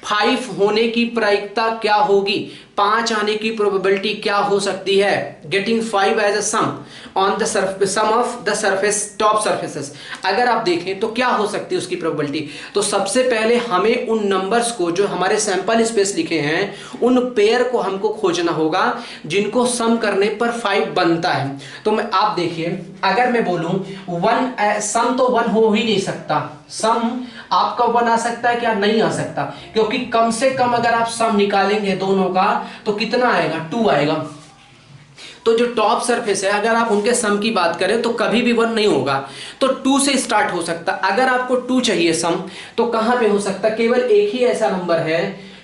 5 होने की प्रायिकता क्या होगी, 5 आने की प्रोबेबिलिटी क्या हो सकती है, getting 5 as a sum on the sum of the surface top surfaces. अगर आप देखें तो क्या हो सकती है उसकी प्रोबेबिलिटी। तो सबसे पहले हमें उन नंबर्स को जो हमारे सैंपल स्पेस लिखे हैं उन पेयर को हमको खोजना होगा जिनको सम करने पर 5 बनता है। तो मैं आप देखिए, अगर मैं बोलूं 1 सम तो 1 हो ही नहीं सकता, सम आपका 1 आ सकता है क्या, नहीं आ सकता, क्योंकि कम से कम अगर आप सम निकालेंगे दोनों का तो कितना आएगा, 2 आएगा। तो जो टॉप सरफेस है अगर आप उनके सम की बात करें तो कभी भी 1 नहीं होगा, तो 2 से स्टार्ट हो सकता। अगर आपको 2 चाहिए सम तो कहां पे हो सकता, केवल एक ही ऐसा नंबर है,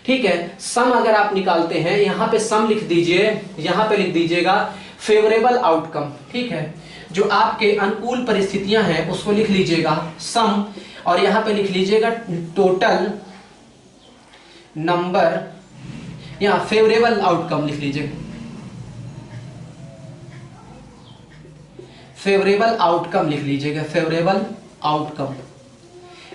ठीक है। सम अगर आप निकालते हैं, यहां पे सम लिख दीजिए, यहां पे लिख दीजिएगा फेवरेबल आउटकम, ठीक है, जो आपके अनुकूल परिस्थितियां हैं उसको लिख लीजिएगा सम, और यहां पे लिख लीजिएगा टोटल नंबर, या फेवरेबल आउटकम लिख लीजिए, फेवरेबल आउटकम लिख लीजिएगा, फेवरेबल आउटकम।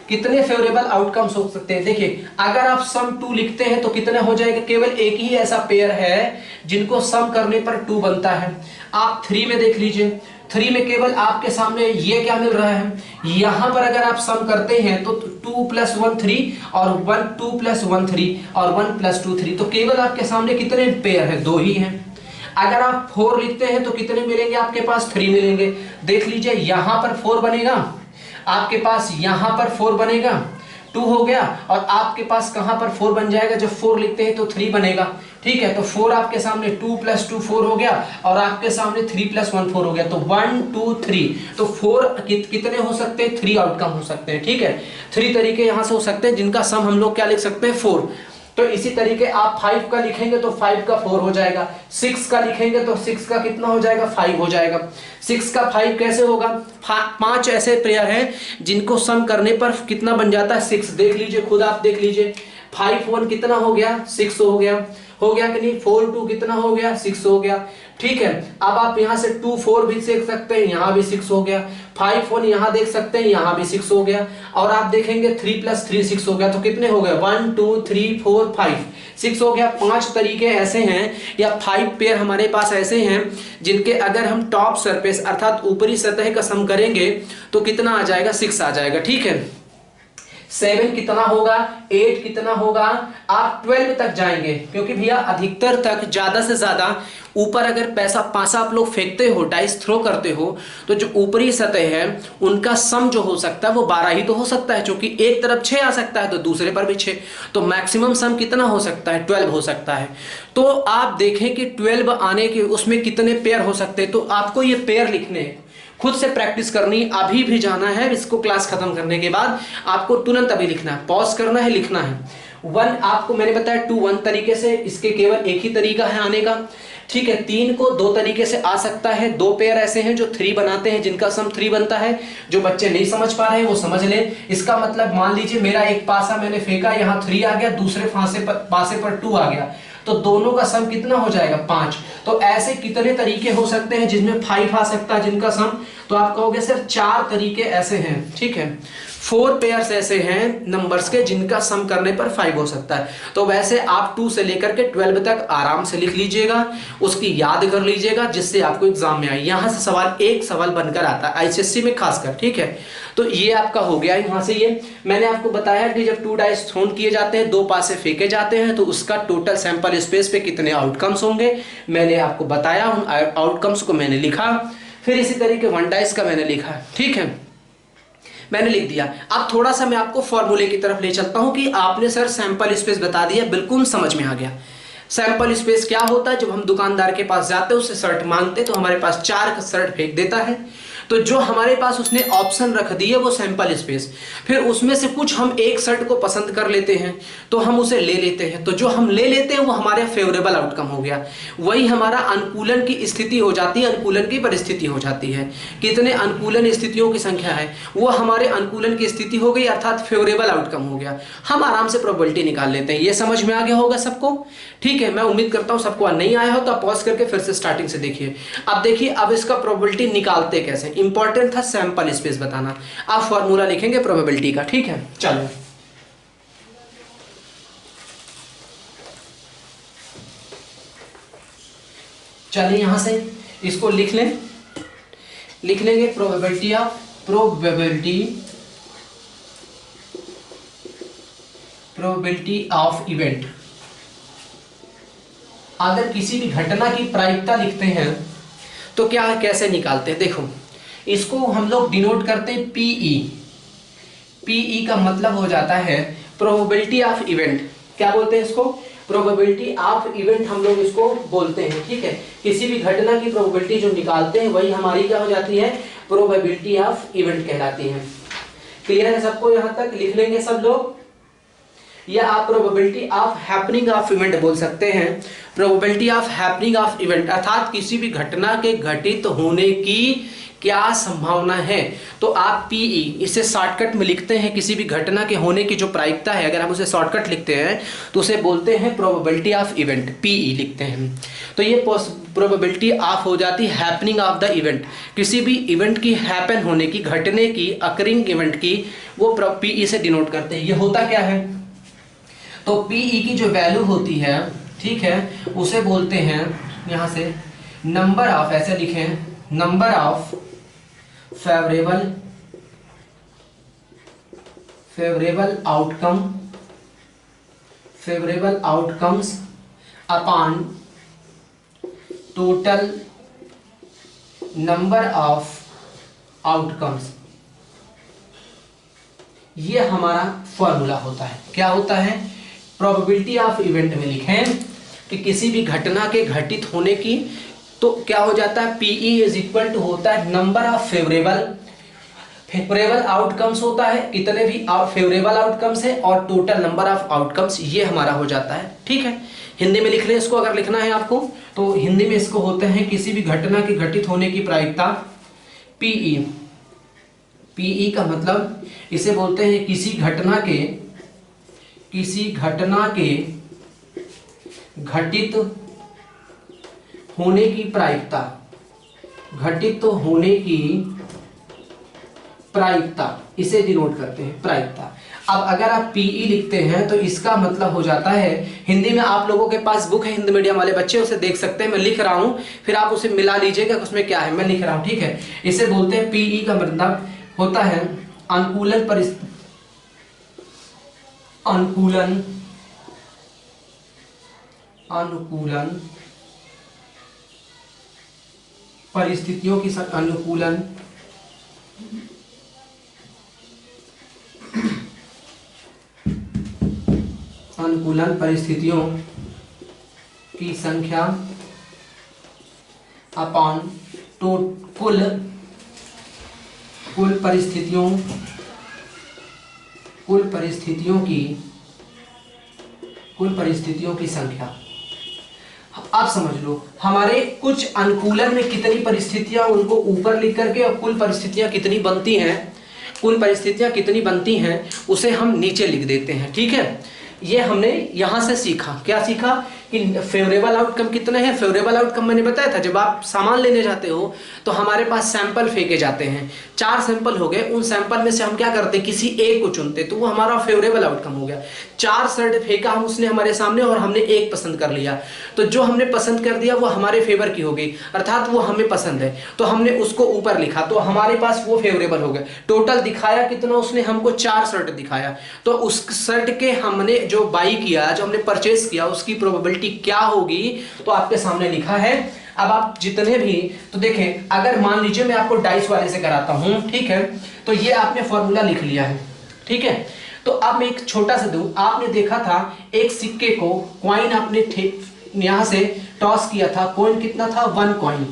कितने फेवरेबल आउटकम्स हो सकते हैं, देखिए अगर आप सम 2 लिखते हैं तो कितने हो जाएगा, केवल एक ही ऐसा पेयर है जिनको सम करने पर 2 बनता है। आप 3 में देख लीजिए, 3 में केवल आपके सामने ये क्या मिल रहा है, यहां पर अगर आप सम करते हैं तो 2 + 1 3 और 1 2 + 1 3 और 1 + 2 3, तो केवल आपके सामने कितने पेयर है, 2 ही हैं। अगर आप 4 लिखते हैं तो कितने मिलेंगे आपके पास, 3 मिलेंगे। देख लीजिए यहां पर 4 बनेगा, आपके पास यहां पर 4 बनेगा, 2 हो गया, और आपके पास कहां पर 4 बन जाएगा, जब 4 लिखते हैं तो 3 बनेगा, ठीक है। तो 4 आपके सामने 2 + 2 4 हो गया, और आपके सामने 3 + 1 4 हो गया, तो 1 2 3, तो 4 कितने हो सकते हैं, 3 आउटकम हो सकते हैं, ठीक है। 3 तरीके यहां से हो सकते हैं जिनका सम हम लोग क्या लिख सकते हैं, 4। तो इसी तरीके आप 5 का लिखेंगे तो 5 का 4 हो जाएगा, 6 का लिखेंगे तो 6 का कितना हो जाएगा, 5 हो जाएगा। 6 का 5 कैसे होगा, 5 ऐसे पेयर हैं जिनको सम करने पर कितना बन जाता है, 6। देख लीजिए, खुद आप देख लीजिए, 5 1 कितना हो गया, 6 हो गया कि नहीं, 4 2 कितना हो गया, 6 हो गया, ठीक है। अब आप यहां से 2 4 भी देख सकते हैं, यहां भी 6 हो गया, 5 1 यहां देख सकते हैं, यहां भी 6 हो गया, और आप देखेंगे 3 + 3 6 हो गया, तो कितने हो गए, 1 2 3 4 5 6 हो गया। 5 तरीके ऐसे हैं या 5 पेयर हमारे पास ऐसे हैं जिनके अगर हम टॉप सरफेस अर्थात ऊपरी सतह का सम करेंगे तो कितना आ जाएगा, 6 आ जाएगा, ठीक है। 7 कितना होगा, 8 कितना होगा, आप 12 तक जाएंगे, क्योंकि भैया अधिकतर तक ज्यादा से ज्यादा ऊपर अगर पासा आप लोग फेंकते हो, डाइस थ्रो करते हो, तो जो ऊपरी सतह है उनका सम जो हो सकता है वो 12 ही तो हो सकता है, क्योंकि एक तरफ 6 आ सकता है तो दूसरे पर भी 6, तो मैक्सिमम सम कितना हो सकता है, 12 हो सकता है। तो आप देखें कि 12 आने के उसमें कितने पेयर हो सकते हैं, तो आपको ये पेयर लिखने हैं, खुद से प्रैक्टिस करनी, अभी भी जाना है, इसको क्लास खत्म करने के बाद आपको तुरंत अभी लिखना है, पॉज करना है, लिखना है। 1 आपको मैंने बताया 2 1 तरीके से, इसके केवल एक ही तरीका है आने का, ठीक है। 3 को 2 तरीके से आ सकता है, 2 पेयर ऐसे हैं जो 3 बनाते हैं, जिनका सम 3 बनता है। जो बच्चे नहीं समझ पा रहे हैं वो समझ लें। इसका मतलब मान लीजिए मेरा एक पासा मैंने फेंका, यहाँ 3 आ गया, दूसरे पासे पर 2 आ गया, तो दोनों का सम कितना हो जाएगा, 5। तो ऐसे कितने तरीके हो सकते हैं जिनमें 5 आ सकता है जिनका सम, तो आप कहोगे सर 4 तरीके ऐसे हैं, ठीक है। 4 पेयर्स ऐसे हैं नंबर्स के जिनका सम करने पर 5 हो सकता है। तो वैसे आप 2 से लेकर के 12 तक आराम से लिख लीजिएगा, उसकी याद कर लीजिएगा, जिससे आपको एग्जाम में आए। यहां से सवाल एक सवाल बनकर आता है आईसीएससी में खासकर, ठीक है। तो ये आपका हो गया यहां से। ये मैंने आपको बताया कि जब 2 डाइस थ्रोन किए जाते हैं, 2 पासे फेंके जाते हैं, तो उसका टोटल सैंपल स्पेस पे कितने आउटकम्स होंगे मैंने आपको बताया, उन आउटकम्स को मैंने लिखा। फिर इसी तरीके 1 डाइस का मैंने लिखा, ठीक है। मैंने लिख दिया। अब थोड़ा सा मैं आपको फॉर्मूले की तरफ ले चलता हूं कि आपने सर सैंपल स्पेस बता दिया, बिल्कुल समझ में आ गया। सैंपल स्पेस क्या होता है? जब हम दुकानदार के पास जाते हैं, उससे शर्ट मांगते तो हमारे पास 4 शर्ट फेंक देता है, तो जो हमारे पास उसने ऑप्शन रख दिए वो सैंपल स्पेस। फिर उसमें से कुछ हम एक शर्ट को पसंद कर लेते हैं तो हम उसे ले लेते हैं, तो जो हम ले लेते हैं वो हमारे फेवरेबल आउटकम हो गया। वही हमारा अनुकूलन की स्थिति हो जाती है, अनुकूलन की परिस्थिति हो जाती है। कितने अनुकूलन स्थितियों की संख्या है वो हमारे अनुकूलन की स्थिति हो गई, अर्थात फेवरेबल आउटकम हो गया। हम आराम से प्रोबेबिलिटी निकाल लेते हैं। ये समझ में आ गया होगा सबको? ठीक है, मैं उम्मीद करता हूं सबको नहीं आया हो तो आप पॉज करके फिर से स्टार्टिंग से देखिए। अब देखिए, अब इसका प्रोबेबिलिटी निकालते कैसे, इंपॉर्टेंट था सैंपल स्पेस बताना। आप फॉर्मूला लिखेंगे प्रोबेबिलिटी का, ठीक है? चलो चलिए यहां से इसको लिख लें, लिख लेंगे प्रोबेबिलिटी ऑफ इवेंट। अगर किसी भी घटना की प्रायिकता लिखते हैं तो क्या कैसे निकालते हैं? देखो, इसको हम लोग डिनोट करते हैं पीई। पीई का मतलब हो जाता है प्रोबेबिलिटी ऑफ इवेंट। क्या बोलते हैं इसको? प्रोबेबिलिटी ऑफ इवेंट हम लोग इसको बोलते हैं, ठीक है? किसी भी घटना की प्रोबेबिलिटी जो निकालते हैं वही हमारी क्या हो जाती है? प्रोबेबिलिटी ऑफ इवेंट कहलाती है। क्लियर है सबको? यहां तक लिख लेंगे सब लोग। या आप probability of happening of event बोल सकते हैं। Probability of happening of event अर्थात किसी भी घटना के घटित होने की क्या संभावना है। तो आप पीई इसे शॉर्टकट में लिखते हैं, किसी भी घटना के होने की जो प्रायिकता है, अगर हम उसे शॉर्टकट लिखते हैं तो उसे बोलते हैं प्रोबेबिलिटी ऑफ इवेंट, पीई लिखते हैं। तो ये प्रोबेबिलिटी ऑफ हो जाती है हैपनिंग ऑफ द इवेंट, किसी भी इवेंट की हैपन होने की, घटने की, अकरिंग इवेंट की, वो पीई से डिनोट करते हैं। ये होता क्या है? तो पीई की जो वैल्यू होती है, ठीक है, उसे बोलते हैं यहां से नंबर ऑफ, ऐसे लिखें, number of favourable outcomes upon total number of outcomes. ये हमारा फॉर्मूला होता है। क्या होता है? प्रोबेबिलिटी ऑफ इवेंट में लिखें कि किसी भी घटना के घटित होने की, तो क्या हो जाता है? पीई इज इक्वल टू होता है नंबर ऑफ फेवरेबल आउटकम्स होता है, कितने भी फेवरेबल आउटकम्स है, और टोटल नंबर ऑफ आउटकम्स, ये हमारा हो जाता है, ठीक है? हिंदी में लिख लें इसको, अगर लिखना है आपको तो हिंदी में इसको होते हैं किसी भी घटना के घटित होने की प्रायिकता पीई। पीई का मतलब इसे बोलते हैं किसी घटना के घटित होने की प्रायिकता, घटित होने की प्रायिकता, इसे डिनोट करते हैं प्रायिकता। अब अगर आप पीई लिखते हैं तो इसका मतलब हो जाता है, हिंदी में आप लोगों के पास बुक है, हिंदी मीडियम वाले बच्चे उसे देख सकते हैं, मैं लिख रहा हूं, फिर आप उसे मिला लीजिएगा उसमें क्या है, मैं लिख रहा हूं, ठीक है? इसे बोलते हैं पीई का मतलब होता है अनुकूलन परिस्थितियों की अनुकूलन परिस्थितियों की संख्या अपॉन कुल परिस्थितियों की संख्या। आप समझ लो, हमारे कुछ अनुकूलन में कितनी परिस्थितियां, उनको ऊपर लिख करके, और कुल परिस्थितियां कितनी बनती हैं उसे हम नीचे लिख देते हैं, ठीक है? ये हमने यहां से सीखा। क्या सीखा? कि फेवरेबल आउटकम कितने हैं। फेवरेबल आउटकम मैंने बताया था, जब आप सामान लेने जाते हो तो हमारे पास सैंपल फेंके जाते हैं, 4 सैंपल हो गए, उन सैंपल में से हम क्या करते हैं, किसी एक को चुनते, तो वो हमारा फेवरेबल आउटकम हो गया। 4 शर्ट फेंका हम उसने हमारे सामने और हमने एक पसंद कर लिया, तो जो हमने पसंद कर दिया वो हमारे फेवर की हो गई, अर्थात वो हमें पसंद है, तो हमने उसको ऊपर लिखा, तो हमारे पास वो फेवरेबल हो गया। टोटल दिखाया कितना उसने हमको? 4 शर्ट दिखाया, तो उस शर्ट के हमने जो बाई किया, जो हमने परचेस किया, उसकी प्रोबेबिलिटी क्या होगी तो आपके सामने लिखा है। अब आप जितने भी, तो देखें, अगर मान लीजिए मैं आपको डाइस वाले से कराता हूं, ठीक है, तो ये आपने फॉर्मूला लिख लिया है, ठीक है। तो अब मैं एक छोटा सा दूं, आपने देखा था एक सिक्के को, कॉइन आपने यहां से टॉस किया था, कॉइन कितना था 1 कॉइन।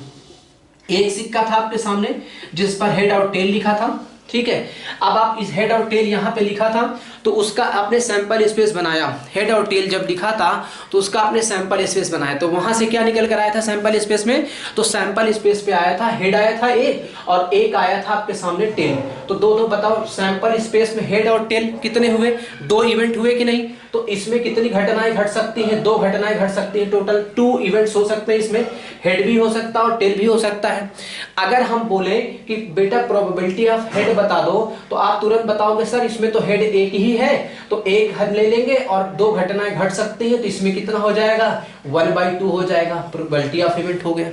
एक सिक्का था आपके सामने जिस पर हेड और टेल लिखा था, ठीक है। अब आप इस हेड और टेल यहां पे लिखा था तो उसका आपने सैंपल स्पेस बनाया। हेड और टेल जब लिखा था तो उसका आपने सैंपल स्पेस बनाया, तो वहां से क्या निकल कर आया था सैंपल स्पेस में, तो सैंपल स्पेस पे आया था हेड आया था एक, और एक आया था आपके सामने टेल। तो दो बताओ सैंपल स्पेस में हेड और टेल कितने हुए, 2 इवेंट हुए कि नहीं। तो इसमें कितनी घटनाएं घट सकती हैं, 2 घटनाएं घट सकती हैं, टोटल 2 इवेंट्स हो सकते हैं। इसमें हेड भी हो सकता है और टेल भी हो सकता है। अगर हम बोले कि बेटा प्रोबेबिलिटी ऑफ हेड बता दो, तो आप तुरंत बताओगे सर इसमें तो हेड एक ही है, तो एक हेड ले लेंगे और 2 घटनाएं घट सकती हैं, तो इसमें कितना हो जाएगा 1/2 हो जाएगा, प्रोबेबिलिटी ऑफ इवेंट हो गया।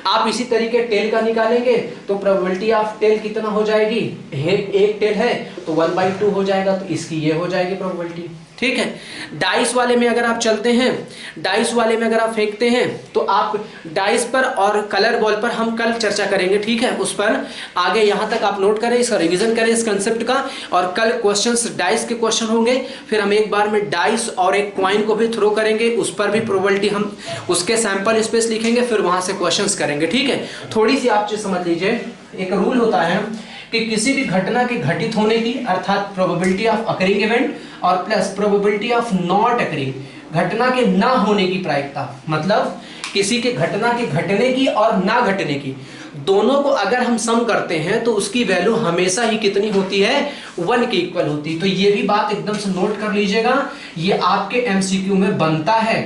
आप इसी तरीके टेल का निकालेंगे तो प्रोबेबिलिटी ऑफ टेल कितना हो जाएगी, एक टेल है तो 1/2 हो जाएगा, तो इसकी ये हो जाएगी प्रोबेबिलिटी, ठीक है। डाइस वाले में अगर आप चलते हैं, डाइस वाले में अगर आप फेंकते हैं तो आप डाइस पर और कलर बॉल पर हम कल चर्चा करेंगे, ठीक है। उस पर आगे यहाँ तक आप नोट करें, इसका रिवीजन करें इस कंसेप्ट का, और कल क्वेश्चंस डाइस के क्वेश्चन होंगे। फिर हम एक बार में डाइस और एक कॉइन को भी थ्रो करेंगे, उस पर भी प्रोबेबिलिटी हम उसके सैंपल स्पेस लिखेंगे, फिर वहां से क्वेश्चंस करेंगे, ठीक है। थोड़ी सी आप चीज समझ लीजिए, एक रूल होता है कि किसी भी घटना के घटित होने की, अर्थात प्रोबेबिलिटी ऑफ अकरिंग इवेंट और plus probability of not occurring, घटना के ना होने की प्रायिकता, मतलब किसी के घटना के घटने की और ना घटने की, दोनों को अगर हम सम करते हैं तो उसकी वैल्यू हमेशा ही कितनी होती है, 1 के इक्वल होती है। तो ये भी बात एकदम से नोट कर लीजिएगा, ये आपके एमसीक्यू में बनता है,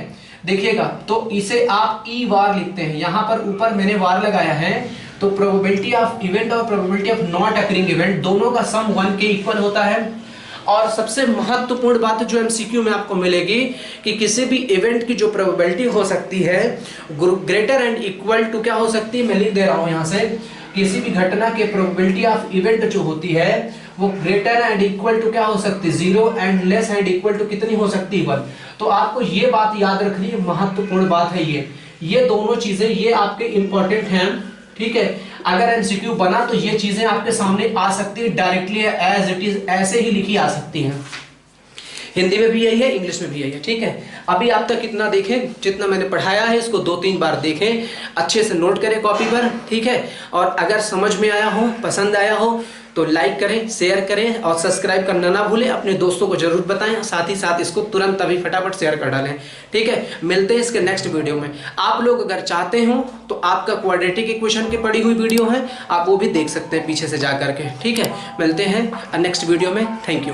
देखिएगा। तो इसे आप ई वार लिखते हैं, यहां पर ऊपर मैंने वार लगाया है, तो प्रोबेबिलिटी ऑफ इवेंट और probability of not occurring event दोनों का सम 1 के इक्वल होता है। और सबसे महत्वपूर्ण बात जो एमसीक्यू में आपको मिलेगी कि किसी भी इवेंट की जो प्रोबेबिलिटी हो सकती है ग्रेटर एंड इक्वल टू क्या हो सकती है, मैं लिख दे रहा हूं यहां से, किसी भी घटना के प्रोबेबिलिटी ऑफ इवेंट जो होती है वो ग्रेटर एंड इक्वल टू क्या हो सकती है 0 and less and equal to कितनी हो सकती है 1। तो आपको ये बात याद रखनी है, महत्वपूर्ण बात है ये दोनों चीजें ये आपके इंपॉर्टेंट हैं, ठीक है। अगर एमसीक्यू बना तो ये चीजें आपके सामने आ सकती है डायरेक्टली, एज इट इज ऐसे ही लिखी आ सकती हैं। हिंदी में भी यही है, इंग्लिश में भी यही है, ठीक है। अभी आप तक कितना देखें, जितना मैंने पढ़ाया है इसको 2-3 बार देखें, अच्छे से नोट करें कॉपी पर, ठीक है। और अगर समझ में आया हो, पसंद आया हो तो लाइक करें, शेयर करें और सब्सक्राइब करना ना भूलें। अपने दोस्तों को जरूर बताएं, साथ ही साथ इसको तुरंत अभी फटाफट शेयर कर डालें, ठीक है। मिलते हैं इसके नेक्स्ट वीडियो में। आप लोग अगर चाहते हो तो आपका क्वाड्रेटिक इक्वेशन की पढ़ी हुई वीडियो है, आप वो भी देख सकते हैं पीछे से जा करके, ठीक है। मिलते हैं नेक्स्ट वीडियो में, थैंक यू।